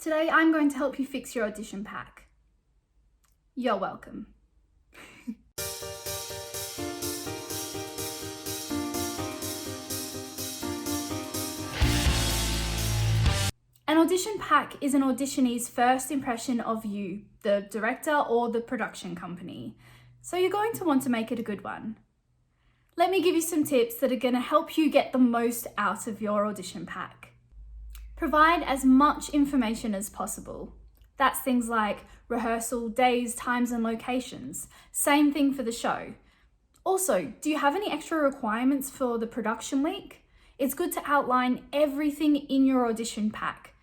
Today I'm going to help you fix your audition pack. You're welcome. An audition pack is an auditionee's first impression of you, the director or the production company. So you're going to want to make it a good one. Let me give you some tips that are going to help you get the most out of your audition pack. Provide as much information as possible. That's things like rehearsal days, times and locations. Same thing for the show. Also, do you have any extra requirements for the production week? It's good to outline everything in your audition pack,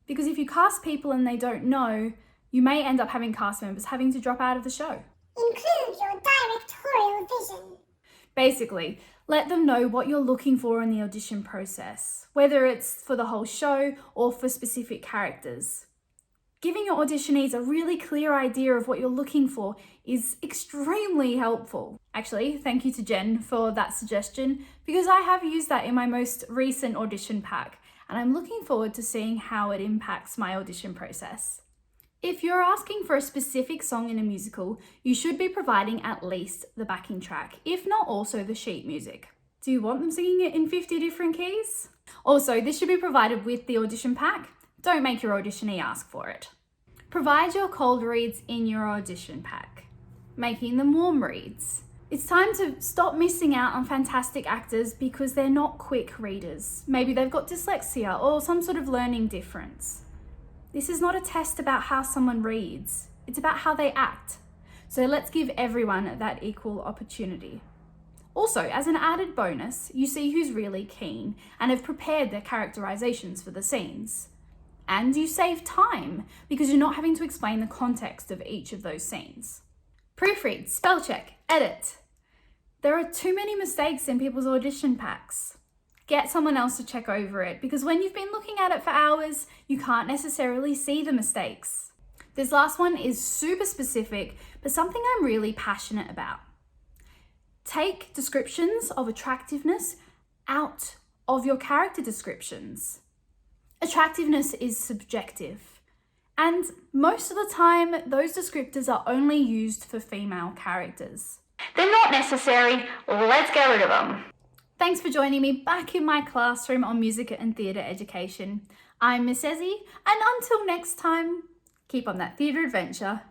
because if you cast people and they don't know, you may end up having cast members having to drop out of the show. Include your directorial vision. Basically, let them know what you're looking for in the audition process, whether it's for the whole show or for specific characters. Giving your auditionees a really clear idea of what you're looking for is extremely helpful. Actually, thank you to Jen for that suggestion, because I have used that in my most recent audition pack, and I'm looking forward to seeing how it impacts my audition process. If you're asking for a specific song in a musical, you should be providing at least the backing track, if not also the sheet music. Do you want them singing it in 50 different keys? Also, this should be provided with the audition pack. Don't make your auditionee ask for it. Provide your cold reads in your audition pack, making them warm reads. It's time to stop missing out on fantastic actors because they're not quick readers. Maybe they've got dyslexia or some sort of learning difference. This is not a test about how someone reads, it's about how they act. So let's give everyone that equal opportunity. Also, as an added bonus, you see who's really keen and have prepared their characterizations for the scenes. And you save time because you're not having to explain the context of each of those scenes. Proofread, spell check, edit. There are too many mistakes in people's audition packs. Get someone else to check over it, because when you've been looking at it for hours, you can't necessarily see the mistakes. This last one is super specific, but something I'm really passionate about. Take descriptions of attractiveness out of your character descriptions. Attractiveness is subjective, and most of the time, those descriptors are only used for female characters. They're not necessary, let's get rid of them. Thanks for joining me back in my classroom on music and theatre education. I'm Miss Ezzy, and until next time, keep on that theatre adventure.